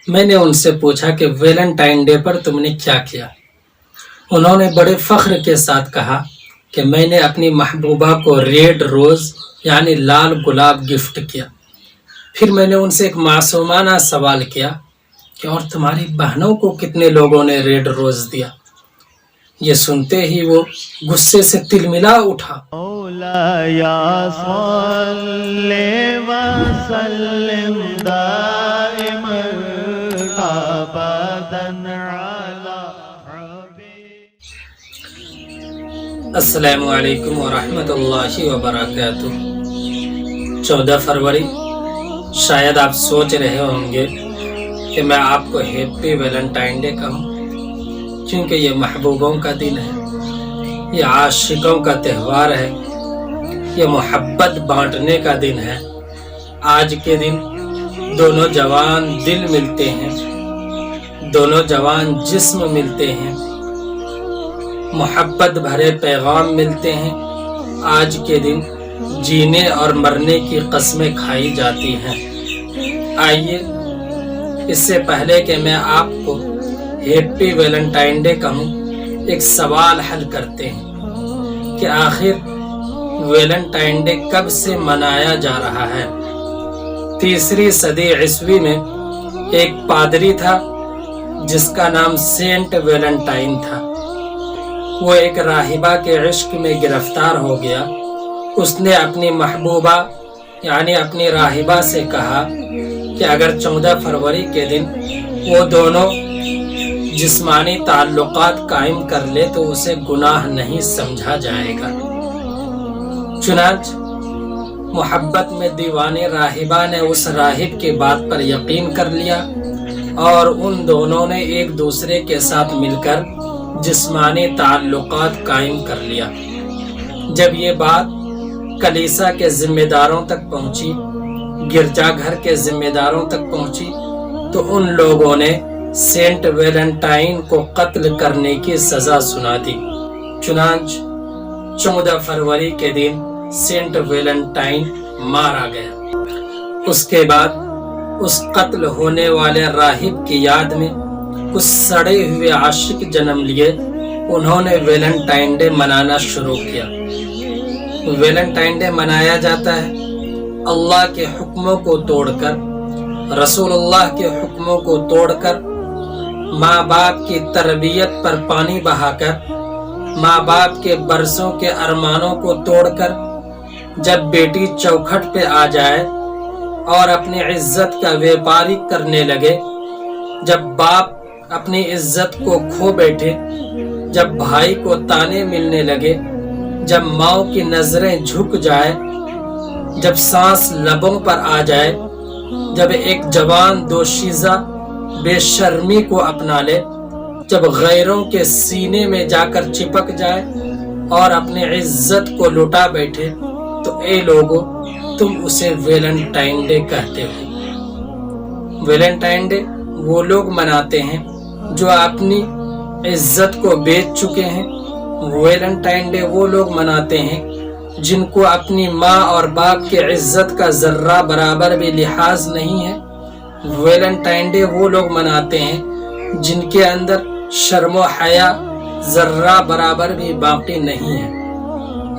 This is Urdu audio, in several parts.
میں نے ان سے پوچھا کہ ویلنٹائن ڈے پر تم نے کیا کیا؟ انہوں نے بڑے فخر کے ساتھ کہا کہ میں نے اپنی محبوبہ کو ریڈ روز یعنی لال گلاب گفٹ کیا۔ پھر میں نے ان سے ایک معصومانہ سوال کیا کہ اور تمہاری بہنوں کو کتنے لوگوں نے ریڈ روز دیا؟ یہ سنتے ہی وہ غصے سے تلملا اٹھا۔ مولاي صل وسلم دائما ابدا على حبيبك۔ السلام علیکم ورحمۃ اللہ وبرکاتہ۔ 14 فروری، شاید آپ سوچ رہے ہوں گے کہ میں آپ کو ہیپی ویلنٹائن ڈے کہوں، کیونکہ یہ محبوبوں کا دن ہے، یہ عاشقوں کا تہوار ہے، یہ محبت بانٹنے کا دن ہے۔ آج کے دن دونوں جوان دل ملتے ہیں، دونوں جوان جسم ملتے ہیں، محبت بھرے پیغام ملتے ہیں۔ آج کے دن جینے اور مرنے کی قسمیں کھائی جاتی ہیں۔ آئیے اس سے پہلے کہ میں آپ کو ہیپی ویلنٹائن ڈے کہوں، ایک سوال حل کرتے ہیں کہ آخر ویلنٹائن ڈے کب سے منایا جا رہا ہے؟ 3 صدی عیسوی میں ایک پادری تھا جس کا نام سینٹ ویلنٹائن تھا۔ وہ ایک راہبہ کے عشق میں گرفتار ہو گیا۔ اس نے اپنی محبوبہ یعنی اپنی راہبہ سے کہا کہ اگر 14 فروری کے دن وہ دونوں جسمانی تعلقات قائم کر لے تو اسے گناہ نہیں سمجھا جائے گا۔ چنانچہ محبت میں دیوانے راہبہ نے اس راہب کی بات پر یقین کر لیا اور ان دونوں نے ایک دوسرے کے ساتھ مل کر جسمانی تعلقات قائم کر لیا۔ جب یہ بات کلیسا کے ذمہ داروں تک پہنچی، گرجا گھر کے ذمہ داروں تک پہنچی، تو ان لوگوں نے سینٹ ویلنٹائن کو قتل کرنے کی سزا سنا دی۔ چنانچہ 14 فروری کے دن سینٹ ویلنٹائن مارا گیا۔ اس کے بعد اس قتل ہونے والے راہب کی یاد میں اس سڑے ہوئے عاشق جنم لیے انہوں نے ویلنٹائن ڈے منانا شروع کیا۔ ویلنٹائن ڈے منایا جاتا ہے اللہ کے حکموں کو توڑ کر، رسول اللہ کے حکموں کو توڑ کر، ماں باپ کی تربیت پر پانی بہا کر، ماں باپ کے برسوں کے ارمانوں کو توڑ کر، جب بیٹی چوکھٹ پہ آ جائے اور اپنی عزت کا ویپاری کرنے لگے، جب باپ اپنی عزت کو کھو بیٹھے، جب بھائی کو تانے ملنے لگے، جب ماں کی نظریں جھک جائے، جب سانس لبوں پر آ جائے، جب ایک جوان دوشیزہ بے شرمی کو اپنا لے، جب غیروں کے سینے میں جا کر چپک جائے اور اپنی عزت کو لٹا بیٹھے، تو اے لوگو تم اسے ویلنٹائن ڈے کہتے ہو۔ ویلنٹائن ڈے وہ لوگ مناتے ہیں جو اپنی عزت کو بیچ چکے ہیں۔ ویلنٹائن ڈے وہ لوگ مناتے ہیں جن کو اپنی ماں اور باپ کی عزت کا ذرہ برابر بھی لحاظ نہیں ہے۔ ویلنٹائن ڈے وہ لوگ مناتے ہیں جن کے اندر شرم و حیا ذرہ برابر بھی باقی نہیں ہے۔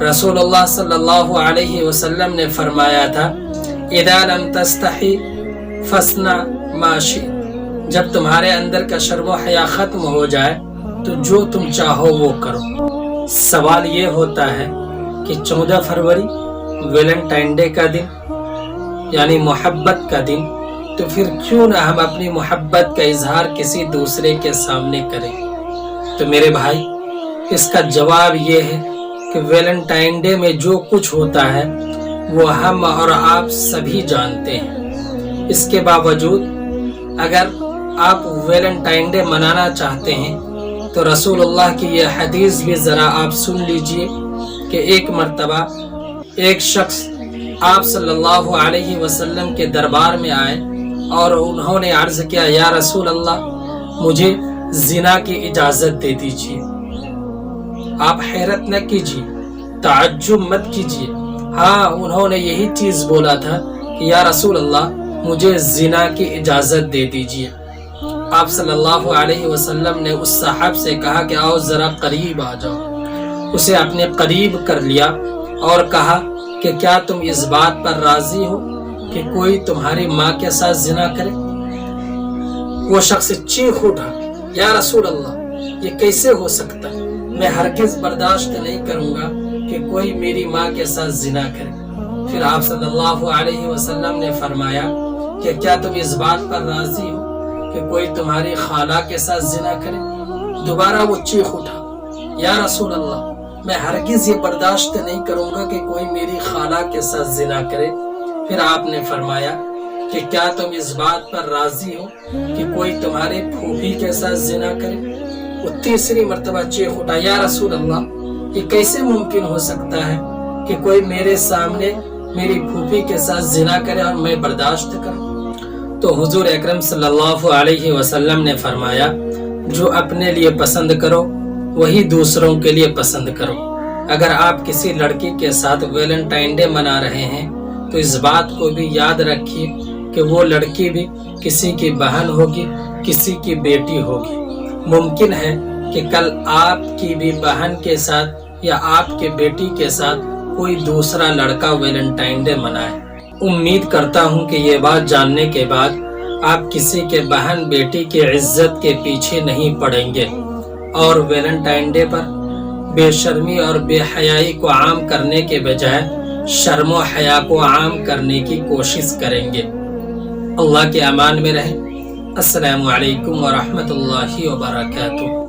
رسول اللہ صلی اللہ علیہ وسلم نے فرمایا تھا، اذا لم تستحی فاصنع ما شئت، جب تمہارے اندر کا شرم و حیا ختم ہو جائے تو جو تم چاہو وہ کرو۔ سوال یہ ہوتا ہے کہ 14 فروری ویلنٹائن ڈے کا دن یعنی محبت کا دن، تو پھر کیوں نہ ہم اپنی محبت کا اظہار کسی دوسرے کے سامنے کریں؟ تو میرے بھائی، اس کا جواب یہ ہے کہ ویلنٹائن ڈے میں جو کچھ ہوتا ہے وہ ہم اور آپ سبھی جانتے ہیں۔ اس کے باوجود اگر آپ ویلنٹائن ڈے منانا چاہتے ہیں تو رسول اللہ کی یہ حدیث بھی ذرا آپ سن لیجئے کہ ایک مرتبہ ایک شخص آپ صلی اللہ علیہ وسلم کے دربار میں آئے اور انہوں نے عرض کیا، یا رسول اللہ مجھے زنا کی اجازت دے دیجیے۔ آپ حیرت نہ کیجیے، تعجب مت کیجیے، ہاں انہوں نے یہی چیز بولا تھا کہ یا رسول اللہ مجھے زنا کی اجازت دے دیجیے۔ آپ صلی اللہ علیہ وسلم نے اس صاحب سے کہا کہ آؤ ذرا قریب آ جاؤ۔ اسے اپنے قریب کر لیا اور کہا کہ کیا تم اس بات پر راضی ہو کہ کوئی تمہاری ماں کے ساتھ زنا کرے؟ وہ شخص چیخ اٹھا، یا رسول اللہ، یہ کیسے ہو سکتا ہے؟ میں ہرگز برداشت نہیں کروں گا کہ کوئی میری ماں کے ساتھ زنا کرے۔ پھر آپ صلی اللہ علیہ وسلم نے فرمایا کہ کیا تم اس بات پر راضی ہو کہ کوئی تمہاری خالہ کے ساتھ زنا کرے؟ دوبارہ وہ چیخ اٹھا، یا رسول اللہ، میں ہرگز یہ برداشت نہیں کروں گا کہ کوئی میری خالہ کے ساتھ زنا کرے۔ پھر آپ نے فرمایا کہ کیا تم اس بات پر راضی ہو کہ کوئی تمہاری پھوپھی کے ساتھ زنا کرے؟ وہ تیسری مرتبہ چیخ اٹھا، یا رسول اللہ، یہ کیسے ممکن ہو سکتا ہے کہ کوئی میرے سامنے میری پھوپھی کے ساتھ زنا کرے اور میں برداشت کروں؟ تو حضور اکرم صلی اللہ علیہ وسلم نے فرمایا، جو اپنے لیے پسند کرو وہی دوسروں کے لیے پسند کرو۔ اگر آپ کسی لڑکی کے ساتھ ویلنٹائن ڈے منا رہے ہیں تو اس بات کو بھی یاد رکھیے کہ وہ لڑکی بھی کسی کی بہن ہوگی، کسی کی بیٹی ہوگی۔ ممکن ہے کہ کل آپ کی بھی بہن کے ساتھ یا آپ کے بیٹی کے ساتھ کوئی دوسرا لڑکا ویلنٹائن ڈے منائے۔ امید کرتا ہوں کہ یہ بات جاننے کے بعد آپ کسی کے بہن بیٹی کی عزت کے پیچھے نہیں پڑیں گے اور ویلنٹائن ڈے پر بے شرمی اور بے حیائی کو عام کرنے کے بجائے شرم و حیا کو عام کرنے کی کوشش کریں گے۔ اللہ کے امان میں رہیں۔ السلام علیکم ورحمۃ اللہ وبرکاتہ۔